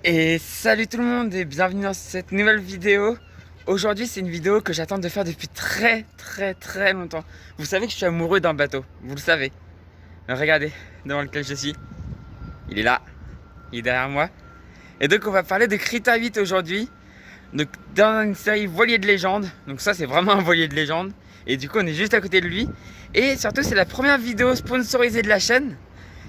Et salut tout le monde et bienvenue dans cette nouvelle vidéo. Aujourd'hui c'est une vidéo que j'attends de faire depuis très longtemps. Vous savez que je suis amoureux d'un bateau, vous le savez. Regardez devant lequel je suis. Il est là, il est derrière moi. Et donc on va parler de Krita 8 aujourd'hui. Donc dans une série voilier de légende. Donc ça c'est vraiment un voilier de légende. Et du coup on est juste à côté de lui. Et surtout c'est la première vidéo sponsorisée de la chaîne.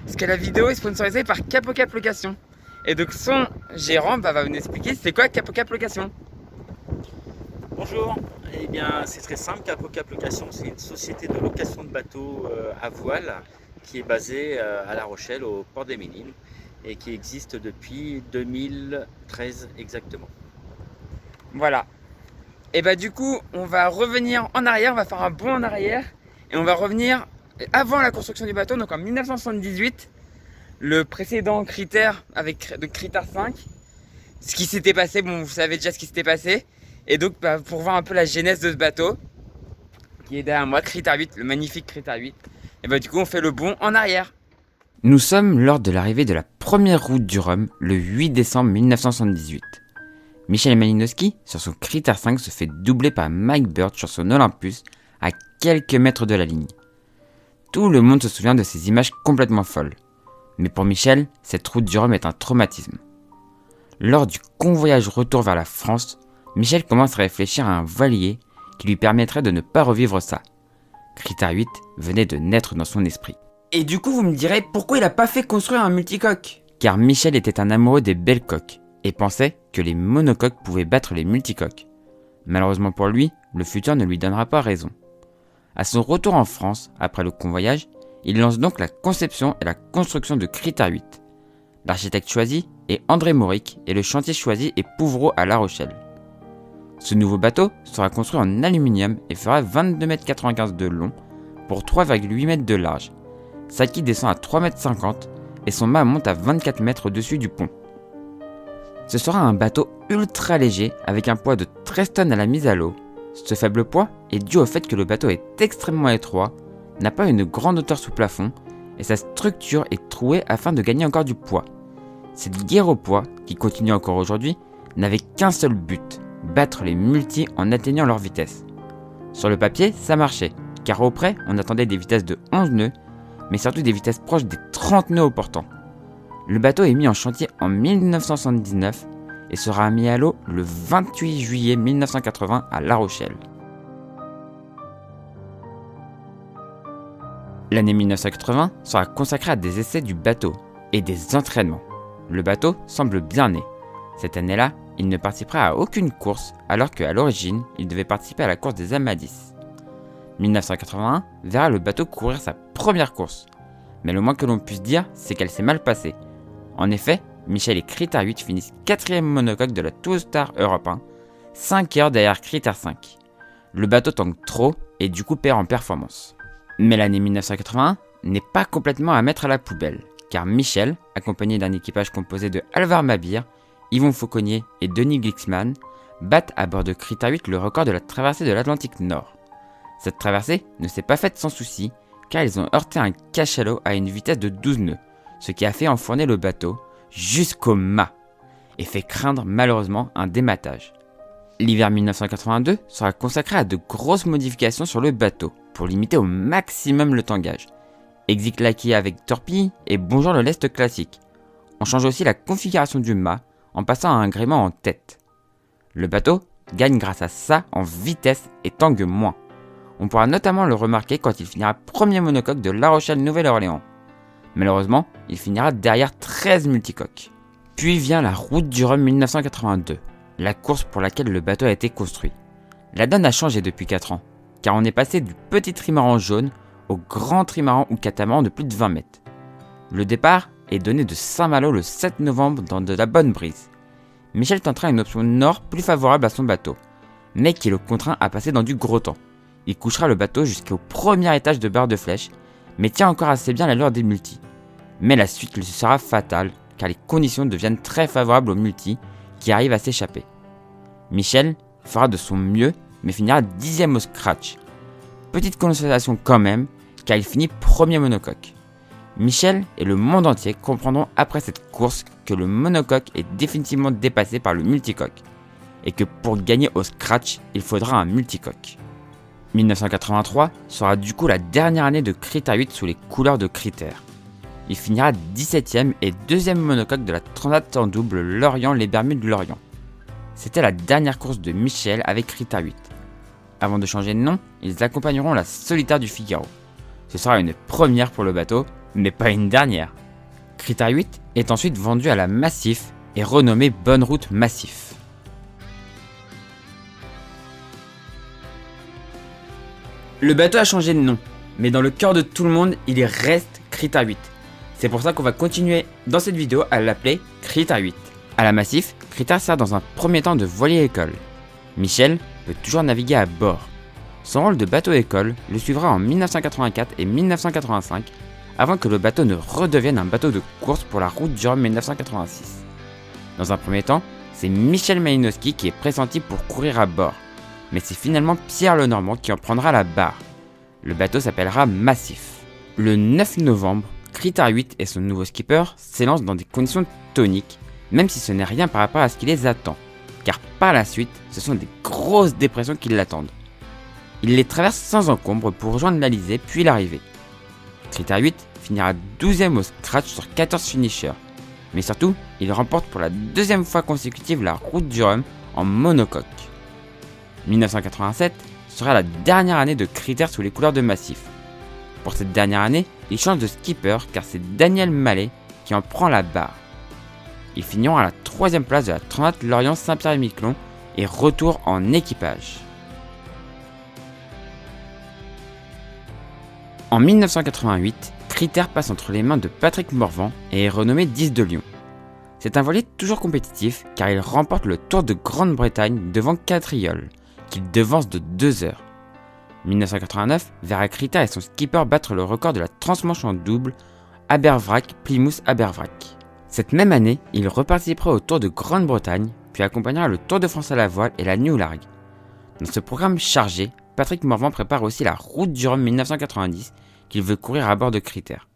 Parce que la vidéo est sponsorisée par Capocap Location. Et donc son gérant va nous expliquer c'est quoi Capocap Location. Bonjour, eh bien c'est très simple, Capocap Location, c'est une société de location de bateaux à voile qui est basée à La Rochelle au port des Minimes et qui existe depuis 2013 exactement. Voilà. Et bah du coup on va revenir en arrière, on va faire un bond en arrière et on va revenir avant la construction du bateau, donc en 1978, le précédent critère avec de critère 5. Ce qui s'était passé, bon vous savez déjà ce qui s'était passé. Et donc pour voir un peu la genèse de ce bateau, qui est derrière moi, critère 8, le magnifique critère 8. Et bah du coup on fait le bond en arrière. Nous sommes lors de l'arrivée de la première route du Rhum, le 8 décembre 1978. Michel Malinowski, sur son critère 5, se fait doubler par Mike Bird sur son Olympus, à quelques mètres de la ligne. Tout le monde se souvient de ces images complètement folles. Mais pour Michel, cette route du Rhum est un traumatisme. Lors du convoyage retour vers la France, Michel commence à réfléchir à un voilier qui lui permettrait de ne pas revivre ça. Critère 8 venait de naître dans son esprit. Et du coup vous me direz pourquoi il n'a pas fait construire un multicoque ? Car Michel était un amoureux des belles coques et pensait que les monocoques pouvaient battre les multicoques. Malheureusement pour lui, le futur ne lui donnera pas raison. À son retour en France, après le convoyage, il lance donc la conception et la construction de Critère 8. L'architecte choisi est André Mauric et le chantier choisi est Pouvreau à La Rochelle. Ce nouveau bateau sera construit en aluminium et fera 22,95 m de long pour 3,8 m de large. Sa quille descend à 3,50 m et son mât monte à 24 m au-dessus du pont. Ce sera un bateau ultra léger avec un poids de 13 tonnes à la mise à l'eau. Ce faible poids est dû au fait que le bateau est extrêmement étroit, n'a pas une grande hauteur sous plafond et sa structure est trouée afin de gagner encore du poids. Cette guerre au poids, qui continue encore aujourd'hui, n'avait qu'un seul but, battre les multis en atteignant leur vitesse. Sur le papier, ça marchait, car au près, on attendait des vitesses de 11 nœuds, mais surtout des vitesses proches des 30 nœuds au portant. Le bateau est mis en chantier en 1979 et sera mis à l'eau le 28 juillet 1980 à La Rochelle. L'année 1980 sera consacrée à des essais du bateau et des entraînements. Le bateau semble bien né. Cette année-là, il ne participera à aucune course alors qu'à l'origine, il devait participer à la course des Amadis. 1981 verra le bateau courir sa première course. Mais le moins que l'on puisse dire, c'est qu'elle s'est mal passée. En effet, Michel et Critère 8 finissent 4e monocoque de la Two Star Europe 1, 5 heures derrière Critère 5. Le bateau tangue trop et du coup perd en performance. Mais l'année 1981 n'est pas complètement à mettre à la poubelle, car Michel, accompagné d'un équipage composé de Alvar Mabir, Yvon Fauconnier et Denis Glixman, battent à bord de Critère 8 le record de la traversée de l'Atlantique Nord. Cette traversée ne s'est pas faite sans souci, car ils ont heurté un cachalot à une vitesse de 12 nœuds, ce qui a fait enfourner le bateau jusqu'au mât, et fait craindre malheureusement un dématage. L'hiver 1982 sera consacré à de grosses modifications sur le bateau, pour limiter au maximum le tangage. Exit laqué avec torpille et bonjour le lest classique. On change aussi la configuration du mât en passant à un gréement en tête. Le bateau gagne grâce à ça en vitesse et tangue moins. On pourra notamment le remarquer quand il finira premier monocoque de La Rochelle-Nouvelle-Orléans. Malheureusement, il finira derrière 13 multicoques. Puis vient la route du Rhum 1982, la course pour laquelle le bateau a été construit. La donne a changé depuis 4 ans, car on est passé du petit trimaran jaune au grand trimaran ou catamaran de plus de 20 mètres. Le départ est donné de Saint-Malo le 7 novembre dans de la bonne brise. Michel tentera une option nord plus favorable à son bateau, mais qui le contraint à passer dans du gros temps. Il couchera le bateau jusqu'au premier étage de barre de flèche, mais tient encore assez bien l'allure des multis. Mais la suite lui sera fatale, car les conditions deviennent très favorables aux multis qui arrivent à s'échapper. Michel fera de son mieux, mais finira 10e au scratch. Petite consolation quand même, car il finit premier monocoque. Michel et le monde entier comprendront après cette course que le monocoque est définitivement dépassé par le multicoque et que pour gagner au scratch, il faudra un multicoque. 1983 sera du coup la dernière année de Critère 8 sous les couleurs de Critère. Il finira 17ème et 2ème monocoque de la Transat en double Lorient-les Bermudes-Lorient. C'était la dernière course de Michel avec Critère 8. Avant de changer de nom, ils accompagneront la Solitaire du Figaro. Ce sera une première pour le bateau, mais pas une dernière. Critère 8 est ensuite vendu à la Massif et renommé Bonne Route Massif. Le bateau a changé de nom, mais dans le cœur de tout le monde, il reste Critère 8. C'est pour ça qu'on va continuer dans cette vidéo à l'appeler Critère 8. À la Massif, Critère sert dans un premier temps de voilier école. Michel peut toujours naviguer à bord. Son rôle de bateau école le suivra en 1984 et 1985, avant que le bateau ne redevienne un bateau de course pour la route du Rhum 1986. Dans un premier temps, c'est Michel Malinowski qui est pressenti pour courir à bord, mais c'est finalement Pierre Lenormand qui en prendra la barre. Le bateau s'appellera Massif. Le 9 novembre, Critère 8 et son nouveau skipper s'élancent dans des conditions toniques, même si ce n'est rien par rapport à ce qui les attend, car par la suite, ce sont des grosses dépressions qui l'attendent. Il les traverse sans encombre pour rejoindre l'Alizé puis l'arrivée. Critère 8 finira 12ème au scratch sur 14 finishers, mais surtout, il remporte pour la deuxième fois consécutive la route du Rhum en monocoque. 1987 sera la dernière année de Critère sous les couleurs de Massif. Pour cette dernière année, il change de skipper car c'est Daniel Mallet qui en prend la barre. Ils finiront à la 3ème place de la Transat Lorient-Saint-Pierre-et-Miquelon et retour en équipage. En 1988, Critère passe entre les mains de Patrick Morvan et est renommé 10 de Lyon. C'est un voilier toujours compétitif car il remporte le Tour de Grande-Bretagne devant Catriol, qu'il devance de 2 heures. 1989 verra Critère et son skipper battre le record de la transmanche en double Abervrac-Plymouth-Abervrac. Cette même année, il reparticipera au Tour de Grande-Bretagne, puis accompagnera le Tour de France à la voile et la New Largue. Dans ce programme chargé, Patrick Morvan prépare aussi la route du Rhum 1990 qu'il veut courir à bord de Critère.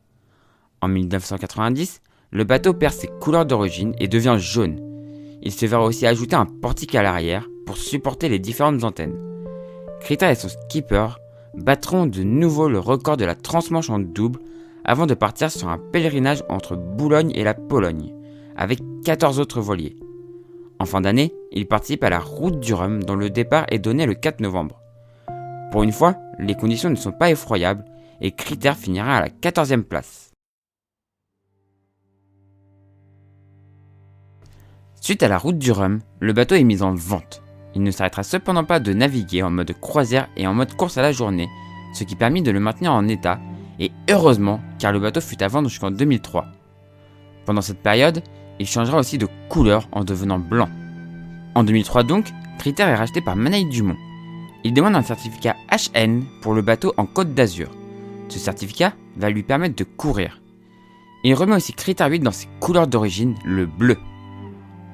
En 1990, le bateau perd ses couleurs d'origine et devient jaune. Il se verra aussi ajouter un portique à l'arrière pour supporter les différentes antennes. Critère et son skipper battront de nouveau le record de la transmanche en double avant de partir sur un pèlerinage entre Boulogne et la Pologne, avec 14 autres voiliers. En fin d'année, il participe à la route du Rhum dont le départ est donné le 4 novembre. Pour une fois, les conditions ne sont pas effroyables et Critère finira à la 14e place. Suite à la route du Rhum, le bateau est mis en vente. Il ne s'arrêtera cependant pas de naviguer en mode croisière et en mode course à la journée, ce qui permit de le maintenir en état, et heureusement car le bateau fut à vendre jusqu'en 2003. Pendant cette période, il changera aussi de couleur en devenant blanc. En 2003 donc, Critère est racheté par Manaï Dumont. Il demande un certificat HN pour le bateau en Côte d'Azur. Ce certificat va lui permettre de courir. Il remet aussi Critère 8 dans ses couleurs d'origine, le bleu.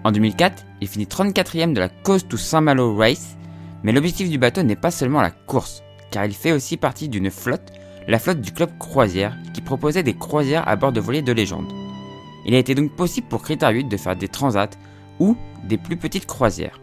En 2004, il finit 34e de la Coast to Saint-Malo Race, mais l'objectif du bateau n'est pas seulement la course, car il fait aussi partie d'une flotte, la flotte du club croisière, qui proposait des croisières à bord de voiliers de légende. Il a été donc possible pour Critère 8 de faire des transats ou des plus petites croisières.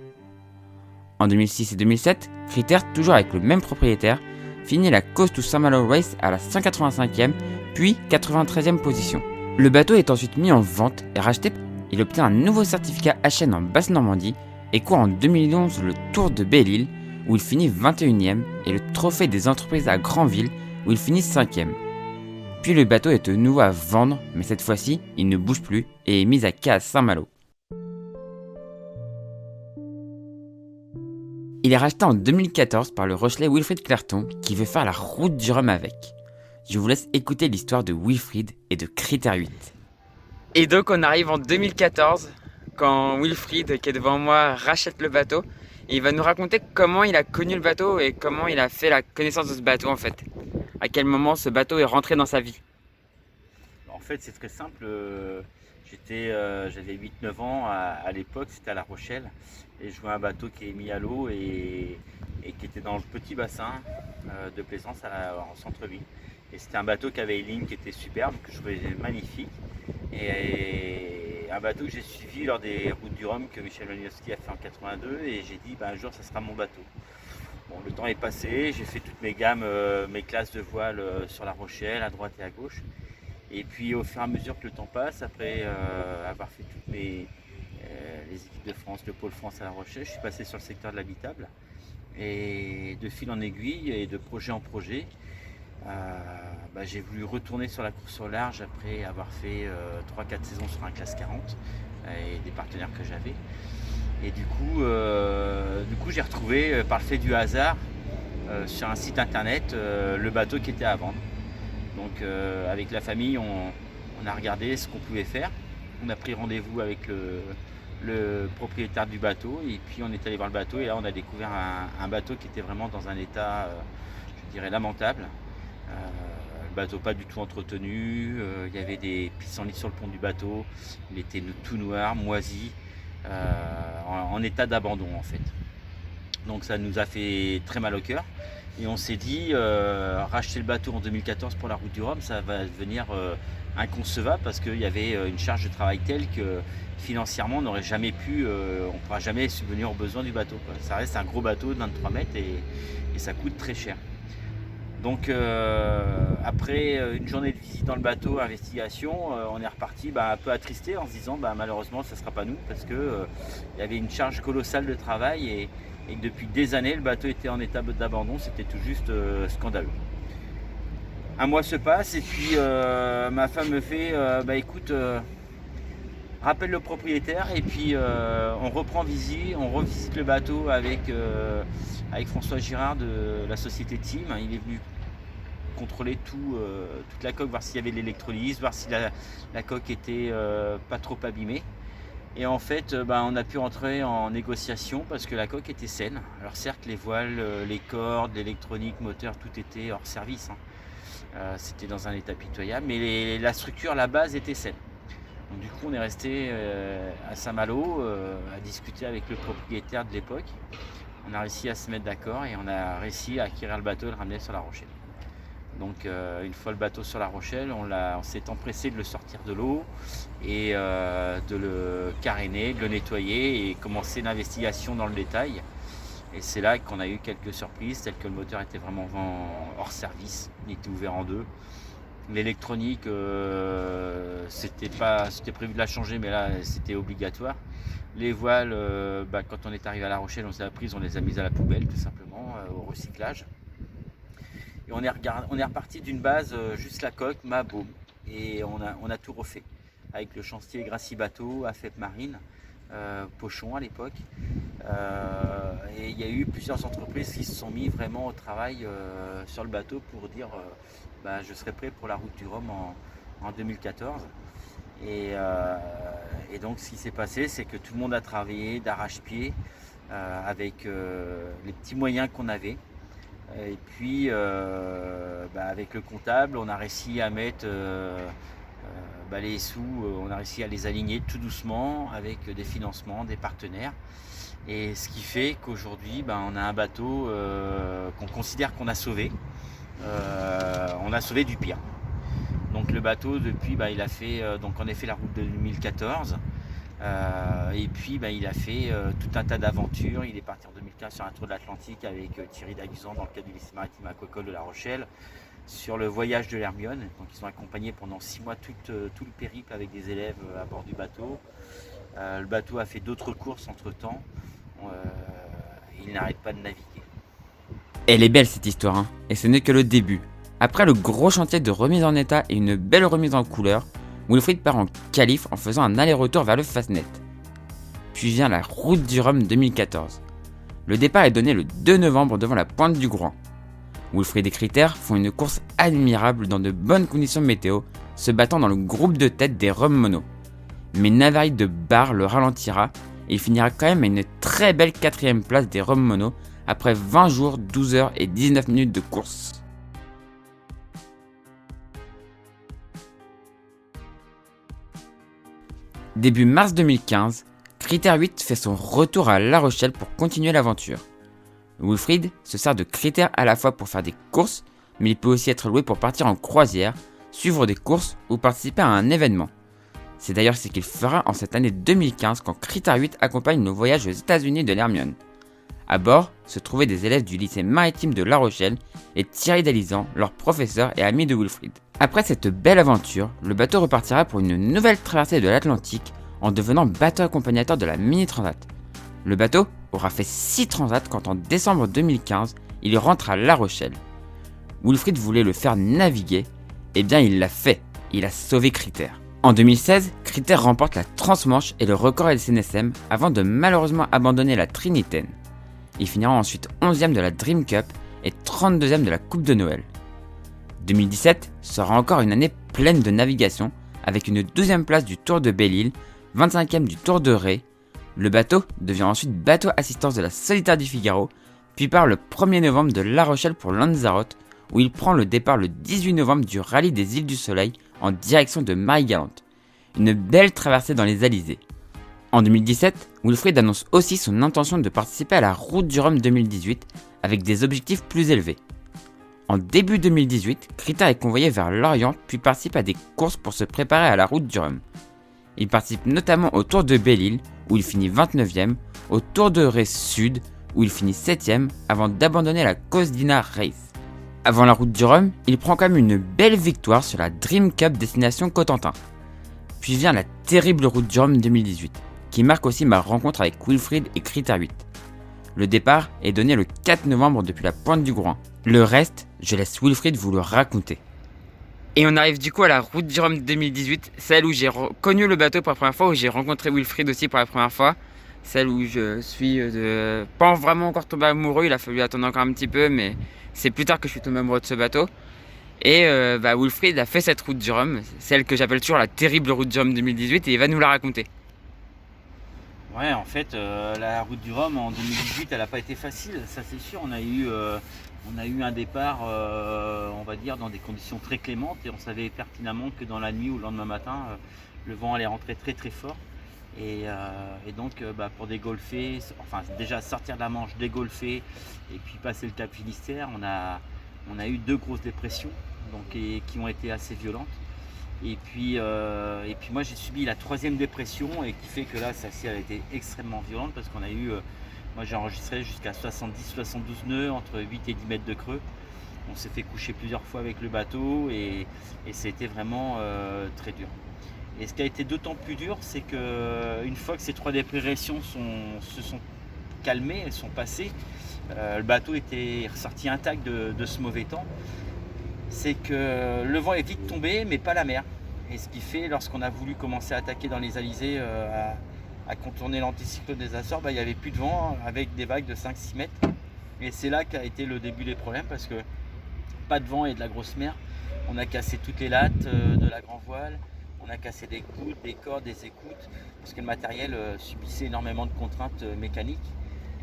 En 2006 et 2007, Critère, toujours avec le même propriétaire, finit la Coast to Saint-Malo Race à la 185e puis 93e position. Le bateau est ensuite mis en vente et racheté. Il obtient un nouveau certificat HN en Basse-Normandie et court en 2011 le Tour de Belle-Île où il finit 21e et le Trophée des entreprises à Granville où il finit 5e. Puis le bateau est de nouveau à vendre, mais cette fois-ci, il ne bouge plus et est mis à quai à Saint-Malo. Il est racheté en 2014 par le Rochelais Wilfried Clerton qui veut faire la route du Rhum avec. Je vous laisse écouter l'histoire de Wilfried et de Critère 8. Et donc on arrive en 2014 quand Wilfried qui est devant moi rachète le bateau et il va nous raconter comment il a connu le bateau et comment il a fait la connaissance de ce bateau en fait. À quel moment ce bateau est rentré dans sa vie. En fait c'est très simple, j'avais 8-9 ans à l'époque, c'était à La Rochelle et je vois un bateau qui est mis à l'eau et qui était dans le petit bassin de plaisance en centre-ville. Et c'était un bateau qui avait une ligne qui était superbe, que je trouvais magnifique. Et un bateau que j'ai suivi lors des routes du Rhum que Michel Malinowski a fait en 82. Et j'ai dit, un jour, ça sera mon bateau. Bon, le temps est passé, j'ai fait toutes mes gammes, mes classes de voile sur La Rochelle, à droite et à gauche. Et puis au fur et à mesure que le temps passe, après avoir fait toutes les équipes de France, le pôle France à La Rochelle, je suis passé sur le secteur de l'habitable. Et de fil en aiguille et de projet en projet, j'ai voulu retourner sur la course au large après avoir fait 3-4 saisons sur un classe 40 et des partenaires que j'avais. Et du coup j'ai retrouvé par le fait du hasard sur un site internet le bateau qui était à vendre. Donc avec la famille on a regardé ce qu'on pouvait faire. On a pris rendez-vous avec le propriétaire du bateau et puis on est allé voir le bateau et là on a découvert un bateau qui était vraiment dans un état je dirais lamentable. Le bateau pas du tout entretenu, il y avait des pissenlits sur le pont du bateau, il était tout noir, moisi, en état d'abandon en fait. Donc ça nous a fait très mal au cœur et on s'est dit racheter le bateau en 2014 pour la route du Rhum, ça va devenir inconcevable parce qu'il y avait une charge de travail telle que financièrement on n'aurait jamais pu, on ne pourra jamais subvenir aux besoins du bateau, quoi. Ça reste un gros bateau de 23 mètres et ça coûte très cher. Donc après une journée de visite dans le bateau, investigation, on est reparti un peu attristé en se disant malheureusement ça ne sera pas nous parce que il y avait une charge colossale de travail et depuis des années le bateau était en état d'abandon, c'était tout juste scandaleux. Un mois se passe et puis ma femme me fait écoute, rappelle le propriétaire et puis on revisite le bateau avec François Girard de la société Team. Il est venu contrôler toute la coque, voir s'il y avait de l'électrolyse, voir si la coque était pas trop abîmée. Et en fait, on a pu entrer en négociation parce que la coque était saine. Alors certes, les voiles, les cordes, l'électronique, moteur, tout était hors service. C'était dans un état pitoyable, mais la structure, la base était saine. Donc, du coup, on est resté à Saint-Malo à discuter avec le propriétaire de l'époque. On a réussi à se mettre d'accord et on a réussi à acquérir le bateau et le ramener sur La Rochelle. Donc une fois le bateau sur La Rochelle, on s'est empressé de le sortir de l'eau et de le caréner, de le nettoyer et commencer l'investigation dans le détail. Et c'est là qu'on a eu quelques surprises, telles que le moteur était vraiment hors service, il était ouvert en deux. L'électronique, c'était prévu de la changer, mais là c'était obligatoire. Les voiles, quand on est arrivé à La Rochelle, on s'est apprises, on les a mises à la poubelle tout simplement, au recyclage. Et on est reparti d'une base, juste la coque, mât, baume. Et on a tout refait. Avec le chantier Gracie Bateau, AFEP Marine, Pochon à l'époque. Et il y a eu plusieurs entreprises qui se sont mis vraiment au travail sur le bateau pour dire je serai prêt pour la route du Rhum en 2014. Et donc ce qui s'est passé, c'est que tout le monde a travaillé d'arrache-pied avec les petits moyens qu'on avait. Et puis avec le comptable, on a réussi à mettre les sous, on a réussi à les aligner tout doucement avec des financements, des partenaires. Et ce qui fait qu'aujourd'hui, on a un bateau qu'on considère qu'on a sauvé. On a sauvé du pire. Donc le bateau depuis, il a fait donc en effet la route de 2014. Et puis il a fait tout un tas d'aventures. Il est parti en 2015 sur un tour de l'Atlantique avec Thierry Daguzan dans le cadre du lycée maritime aquacole de La Rochelle, sur le voyage de l'Hermione. Donc ils sont accompagnés pendant 6 mois tout le périple avec des élèves à bord du bateau. Le bateau a fait d'autres courses entre temps. Il n'arrête pas de naviguer. Elle est belle cette histoire, hein, et ce n'est que le début. Après le gros chantier de remise en état et une belle remise en couleur, Wilfried part en qualif en faisant un aller-retour vers le Fastnet. Puis vient la route du Rhum 2014. Le départ est donné le 2 novembre devant la pointe du Groin. Wilfried et Critère font une course admirable dans de bonnes conditions météo, se battant dans le groupe de tête des Rhum Mono. Mais Navarit de Bar le ralentira et il finira quand même à une très belle 4ème place des Rhum Mono après 20 jours, 12 heures et 19 minutes de course. Début mars 2015, Critère 8 fait son retour à La Rochelle pour continuer l'aventure. Wilfried se sert de Critère à la fois pour faire des courses, mais il peut aussi être loué pour partir en croisière, suivre des courses ou participer à un événement. C'est d'ailleurs ce qu'il fera en cette année 2015 quand Critter 8 accompagne nos voyages aux États-Unis de l'Hermione. À bord se trouvaient des élèves du lycée maritime de La Rochelle et Thierry Dalizan, leur professeur et ami de Wilfrid. Après cette belle aventure, le bateau repartira pour une nouvelle traversée de l'Atlantique en devenant bateau accompagnateur de la Mini Transat. Le bateau aura fait 6 transats quand en décembre 2015, il rentre à La Rochelle. Wilfrid voulait le faire naviguer, et bien il l'a fait, il a sauvé Critter. En 2016, Critter remporte la Transmanche et le record LCNSM avant de malheureusement abandonner la Trinitaine. Il finira ensuite 11e de la Dream Cup et 32e de la Coupe de Noël. 2017 sera encore une année pleine de navigation avec une 12e place du Tour de Belle-Île, 25e du Tour de Ré. Le bateau devient ensuite bateau assistance de la Solitaire du Figaro, puis part le 1er novembre de La Rochelle pour Lanzarote, où il prend le départ le 18 novembre du rallye des Îles du Soleil en direction de Marie-Galante. Une belle traversée dans les Alizés. En 2017, Wilfrid annonce aussi son intention de participer à la Route du Rhum 2018 avec des objectifs plus élevés. En début 2018, Critter est convoyé vers l'Orient puis participe à des courses pour se préparer à la Route du Rhum. Il participe notamment au Tour de Belle-Île où il finit 29e, au Tour de Ré Sud où il finit 7e avant d'abandonner la Cosdina Race. Avant la Route du Rhum, il prend quand même une belle victoire sur la Dream Cup destination Cotentin. Puis vient la terrible Route du Rhum 2018, qui marque aussi ma rencontre avec Wilfrid et Critter 8. Le départ est donné le 4 novembre depuis la pointe du Groin. Le reste, je laisse Wilfrid vous le raconter. Et on arrive du coup à la Route du Rhum 2018, celle où j'ai connu le bateau pour la première fois, où j'ai rencontré Wilfrid aussi pour la première fois. Celle où je suis pas vraiment encore tombé amoureux, il a fallu attendre encore un petit peu, mais c'est plus tard que je suis tombé amoureux de ce bateau. Et Wilfrid a fait cette Route du Rhum, celle que j'appelle toujours la terrible Route du Rhum 2018, et il va nous la raconter. Ouais, en fait, la Route du Rhum en 2018, elle n'a pas été facile, ça c'est sûr. On a eu un départ, on va dire, dans des conditions très clémentes et on savait pertinemment que dans la nuit ou le lendemain matin, le vent allait rentrer très très fort. Et donc, pour dégolfer, enfin déjà sortir de la Manche, dégolfer et puis passer le Cap Finistère, on a eu 2 grosses dépressions donc, qui ont été assez violentes. Et puis moi j'ai subi la 3e dépression et qui fait que là celle-ci a été extrêmement violente parce qu'on a eu, moi j'ai enregistré jusqu'à 70-72 nœuds entre 8 et 10 mètres de creux. On s'est fait coucher plusieurs fois avec le bateau et c'était vraiment très dur. Et ce qui a été d'autant plus dur, c'est qu'une fois que ces 3 dépressions se sont calmées, elles sont passées, le bateau était ressorti intact de ce mauvais temps. C'est que le vent est vite tombé, mais pas la mer. Et ce qui fait, lorsqu'on a voulu commencer à attaquer dans les alizés, à contourner l'anticyclone des Açores, il n'y avait plus de vent avec des vagues de 5-6 mètres. Et c'est là qu'a été le début des problèmes parce que pas de vent et de la grosse mer. On a cassé toutes les lattes de la grand voile, on a cassé des gouttes, des cordes, des écoutes, parce que le matériel subissait énormément de contraintes mécaniques.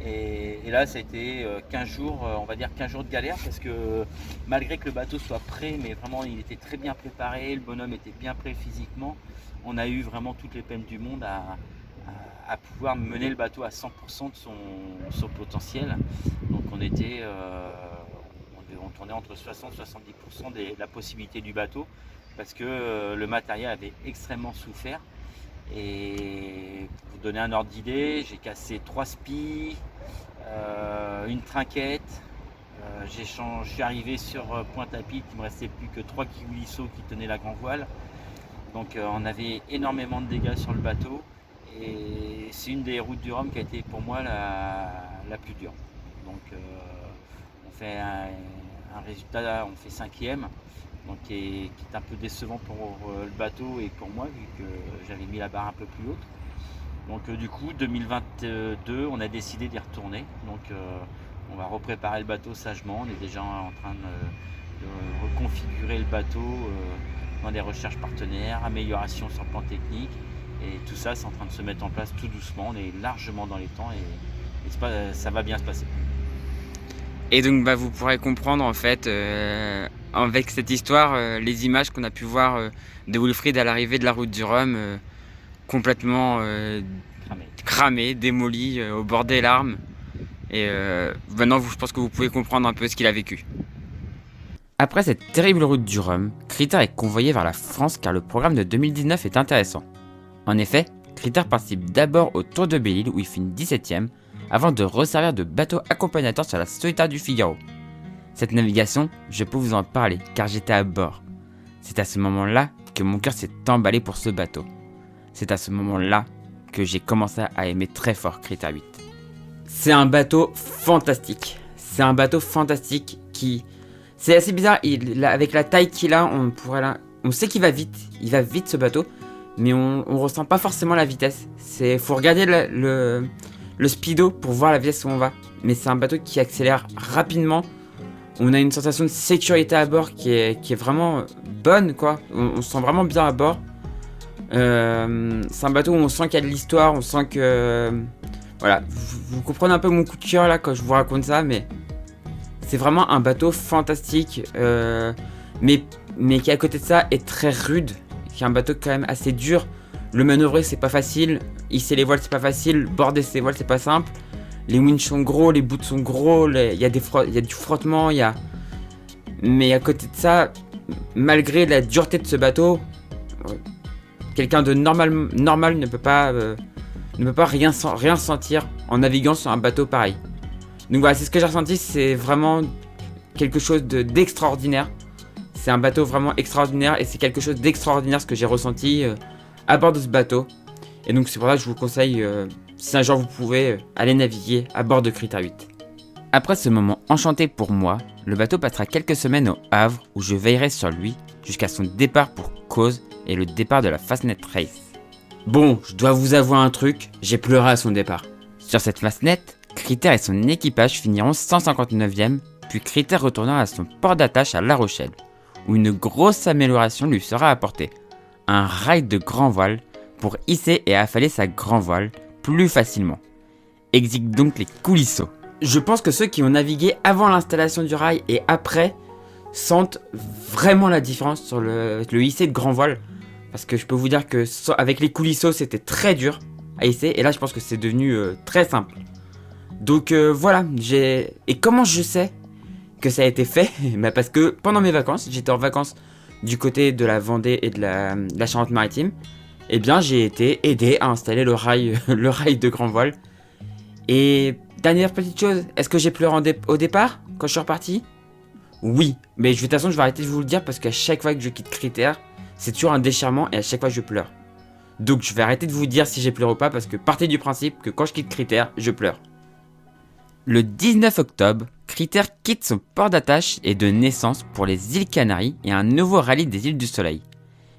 Et là, ça a été 15 jours, on va dire 15 jours de galère parce que malgré que le bateau soit prêt, mais vraiment il était très bien préparé, le bonhomme était bien prêt physiquement, on a eu vraiment toutes les peines du monde à pouvoir mener le bateau à 100% de son potentiel. Donc on tournait entre 60-70% de la possibilité du bateau parce que le matériel avait extrêmement souffert. Et pour vous donner un ordre d'idée, j'ai cassé 3 spies, une trinquette, je suis arrivé sur Pointe-à-Pitre, il ne me restait plus que 3 kiwilissos qui tenaient la grand voile. Donc on avait énormément de dégâts sur le bateau et c'est une des routes du Rhum qui a été pour moi la plus dure. Donc on fait un résultat, on fait 5e. Donc qui est un peu décevant pour le bateau et pour moi vu que j'avais mis la barre un peu plus haute. Donc du coup 2022 on a décidé d'y retourner. Donc on va repréparer le bateau sagement. On est déjà en train de reconfigurer le bateau dans des recherches partenaires, amélioration sur le plan technique. Et tout ça c'est en train de se mettre en place tout doucement. On est largement dans les temps et ça va bien se passer. Et donc vous pourrez comprendre en fait avec cette histoire les images qu'on a pu voir de Wilfrid à l'arrivée de la Route du Rhum complètement cramé, démoli, au bord des larmes. Et maintenant je pense que vous pouvez comprendre un peu ce qu'il a vécu. Après cette terrible route du Rhum, Critère est convoyé vers la France car le programme de 2019 est intéressant. En effet, Critère participe d'abord au Tour de Belle-Île où il finit 17ème avant de resservir de bateau accompagnateur sur la Solitaire du Figaro. Cette navigation, je peux vous en parler car j'étais à bord. C'est à ce moment-là que mon cœur s'est emballé pour ce bateau. C'est à ce moment-là que j'ai commencé à aimer très fort Critère 8. C'est un bateau fantastique. C'est un bateau fantastique qui... C'est assez bizarre, avec la taille qu'il a, on sait qu'il va vite. Il va vite ce bateau, mais on ressent pas forcément la vitesse. Faut regarder le speedo pour voir la vitesse où on va. Mais c'est un bateau qui accélère rapidement. On a une sensation de sécurité à bord qui est vraiment bonne, quoi. On se sent vraiment bien à bord. C'est un bateau où on sent qu'il y a de l'histoire, on sent que... Voilà, vous comprenez un peu mon coup de cœur là quand je vous raconte ça, mais... C'est vraiment un bateau fantastique, mais qui à côté de ça est très rude, qui est un bateau quand même assez dur. Le manœuvrer c'est pas facile, hisser les voiles c'est pas facile, border ses voiles c'est pas simple. Les winches sont gros, les bouts sont gros, il y a du frottement, mais à côté de ça, malgré la dureté de ce bateau, quelqu'un de normal ne peut pas rien sentir en naviguant sur un bateau pareil. Donc voilà, c'est ce que j'ai ressenti, c'est vraiment quelque chose d'extraordinaire. C'est un bateau vraiment extraordinaire et c'est quelque chose d'extraordinaire ce que j'ai ressenti à bord de ce bateau. Et donc c'est pour ça que je vous conseille, si un jour vous pouvez, aller naviguer à bord de Critère 8. Après ce moment enchanté pour moi, le bateau passera quelques semaines au Havre où je veillerai sur lui jusqu'à son départ pour cause et le départ de la Fastnet Race. Bon, je dois vous avouer un truc, j'ai pleuré à son départ. Sur cette Fastnet, Critère et son équipage finiront 159e, puis Critère retournera à son port d'attache à La Rochelle, où une grosse amélioration lui sera apportée. Un rail de grand voile pour hisser et affaler sa grand voile plus facilement. Exige donc les coulisseaux. Je pense que ceux qui ont navigué avant l'installation du rail et après sentent vraiment la différence sur le hisser de grand voile. Parce que je peux vous dire que avec les coulisseaux c'était très dur à hisser et là je pense que c'est devenu très simple. Donc voilà, et comment je sais que ça a été fait? Bah parce que pendant mes vacances, j'étais en vacances du côté de la Vendée et de la Charente-Maritime. Et bien j'ai été aidé à installer le rail de grand voile. Et dernière petite chose, est-ce que j'ai pleuré au départ quand je suis reparti? Oui, mais de toute façon je vais arrêter de vous le dire parce qu'à chaque fois que je quitte Critère, c'est toujours un déchirement et à chaque fois je pleure. Donc je vais arrêter de vous dire si j'ai pleuré ou pas parce que partez du principe que quand je quitte Critère, je pleure. Le 19 octobre, Critère quitte son port d'attache et de naissance pour les îles Canaries et un nouveau rallye des îles du Soleil.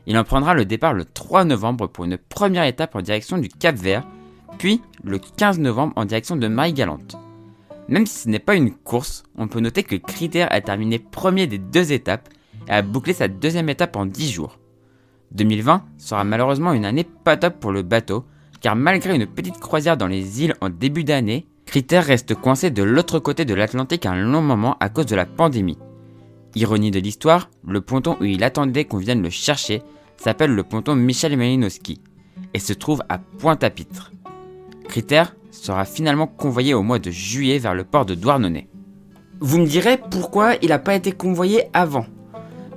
Il en prendra le départ le 3 novembre pour une première étape en direction du Cap Vert, puis le 15 novembre en direction de Marie-Galante. Même si ce n'est pas une course, on peut noter que Critère a terminé premier des 2 étapes et a bouclé sa deuxième étape en 10 jours. 2020 sera malheureusement une année pas top pour le bateau, car malgré une petite croisière dans les îles en début d'année, Critère reste coincé de l'autre côté de l'Atlantique un long moment à cause de la pandémie. Ironie de l'histoire, le ponton où il attendait qu'on vienne le chercher s'appelle le ponton Michel Malinowski et se trouve à Pointe-à-Pitre. Critère sera finalement convoyé au mois de juillet vers le port de Douarnenez. Vous me direz pourquoi il n'a pas été convoyé avant?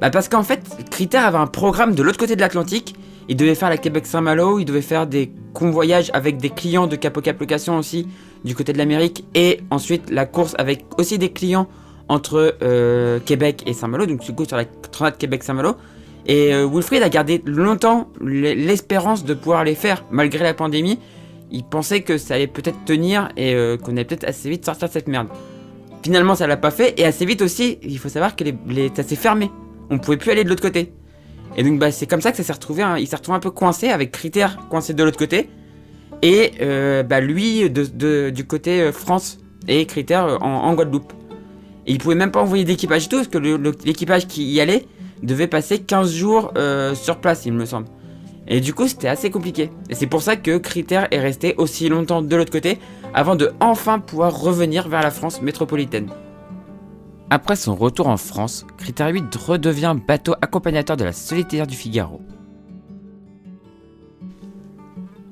Bah parce qu'en fait, Critère avait un programme de l'autre côté de l'Atlantique. Il devait faire la Québec-Saint-Malo, il devait faire des convoyages avec des clients de Cap Location aussi, du côté de l'Amérique, et ensuite la course avec aussi des clients entre Québec et Saint-Malo, donc du coup sur la Transat Québec-Saint-Malo. Et Wilfried a gardé longtemps l'espérance de pouvoir les faire, malgré la pandémie. Il pensait que ça allait peut-être tenir et qu'on allait peut-être assez vite sortir de cette merde. Finalement ça l'a pas fait, et assez vite aussi, il faut savoir que ça s'est fermé. On pouvait plus aller de l'autre côté. Et donc bah, c'est comme ça que ça s'est retrouvé, il s'est retrouvé un peu coincé, avec Critère coincé de l'autre côté. Et lui du côté France, et Critère en Guadeloupe. Et il pouvait même pas envoyer d'équipage et tout, parce que l'équipage qui y allait devait passer 15 jours sur place, il me semble. Et du coup c'était assez compliqué. Et c'est pour ça que Critère est resté aussi longtemps de l'autre côté, avant de enfin pouvoir revenir vers la France métropolitaine. Après son retour en France, Critère 8 redevient bateau accompagnateur de la Solitaire du Figaro.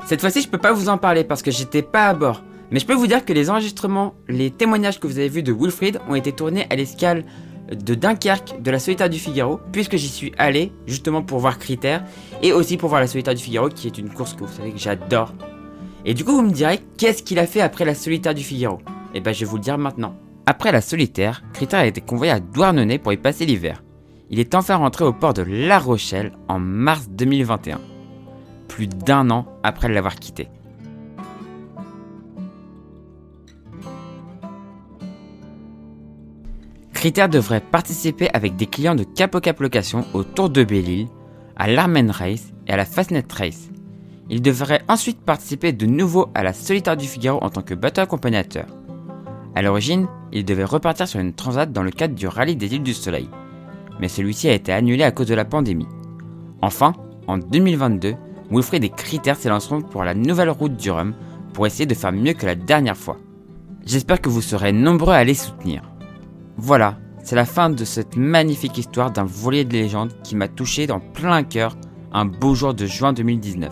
Cette fois-ci, je peux pas vous en parler parce que j'étais pas à bord. Mais je peux vous dire que les enregistrements, les témoignages que vous avez vus de Wilfried ont été tournés à l'escale de Dunkerque de la Solitaire du Figaro, puisque j'y suis allé justement pour voir Critère et aussi pour voir la Solitaire du Figaro, qui est une course que vous savez que j'adore. Et du coup, vous me direz, qu'est-ce qu'il a fait après la Solitaire du Figaro? Et ben, je vais vous le dire maintenant. Après la Solitaire, Critère a été convoyé à Douarnenez pour y passer l'hiver. Il est enfin rentré au port de La Rochelle en mars 2021, plus d'1 an après l'avoir quitté. Critère devrait participer avec des clients de Cap au Cap Location au Tour de Belle-Île, à l'Armen Race et à la Fastnet Race. Il devrait ensuite participer de nouveau à la Solitaire du Figaro en tant que bateau accompagnateur. A l'origine, il devait repartir sur une transat dans le cadre du rallye des îles du Soleil, mais celui-ci a été annulé à cause de la pandémie. Enfin, en 2022, Wilfried et Critère s'élanceront pour la nouvelle route du Rhum pour essayer de faire mieux que la dernière fois. J'espère que vous serez nombreux à les soutenir. Voilà, c'est la fin de cette magnifique histoire d'un voilier de légende qui m'a touché dans plein cœur un beau jour de juin 2019.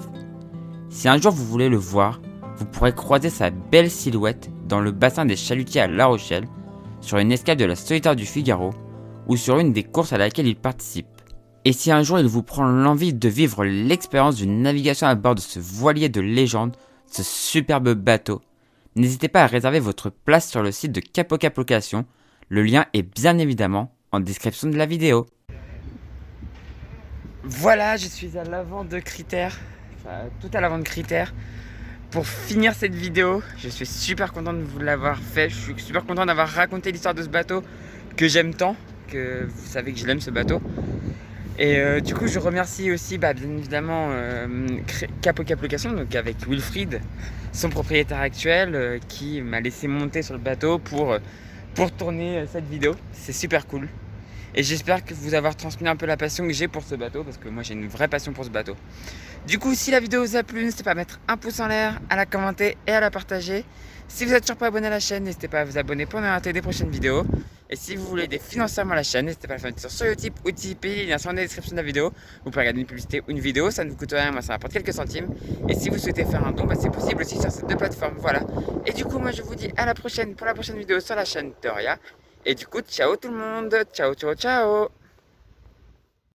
Si un jour vous voulez le voir, vous pourrez croiser sa belle silhouette dans le bassin des chalutiers à La Rochelle, sur une escale de la Solitaire du Figaro ou sur une des courses à laquelle il participe. Et si un jour il vous prend l'envie de vivre l'expérience d'une navigation à bord de ce voilier de légende, ce superbe bateau, n'hésitez pas à réserver votre place sur le site de Cap au Cap Location. Le lien est bien évidemment en description de la vidéo. Voilà, je suis à l'avant de Critère, enfin, tout à l'avant de Critère. Pour finir cette vidéo, je suis super content de vous l'avoir fait. Je suis super content d'avoir raconté l'histoire de ce bateau que j'aime tant, que vous savez que je l'aime ce bateau. Et du coup, je remercie aussi bien évidemment Cap au Cap Location, donc avec Wilfried, son propriétaire actuel, qui m'a laissé monter sur le bateau pour tourner cette vidéo. C'est super cool. Et j'espère que vous avoir transmis un peu la passion que j'ai pour ce bateau, parce que moi j'ai une vraie passion pour ce bateau. Du coup, si la vidéo vous a plu, n'hésitez pas à mettre un pouce en l'air, à la commenter et à la partager. Si vous êtes toujours pas abonné à la chaîne, n'hésitez pas à vous abonner pour ne rater des prochaines vidéos. Et si vous voulez aider financièrement la chaîne, n'hésitez pas à le faire sur Utip ou Tipeee, lien sur la description de la vidéo. Vous pouvez regarder une publicité ou une vidéo, ça ne vous coûte rien, moi ça rapporte quelques centimes. Et si vous souhaitez faire un don, c'est possible aussi sur ces deux plateformes, voilà. Et du coup, moi je vous dis à la prochaine pour la prochaine vidéo sur la chaîne Teoria. Et du coup, ciao tout le monde, ciao ciao ciao.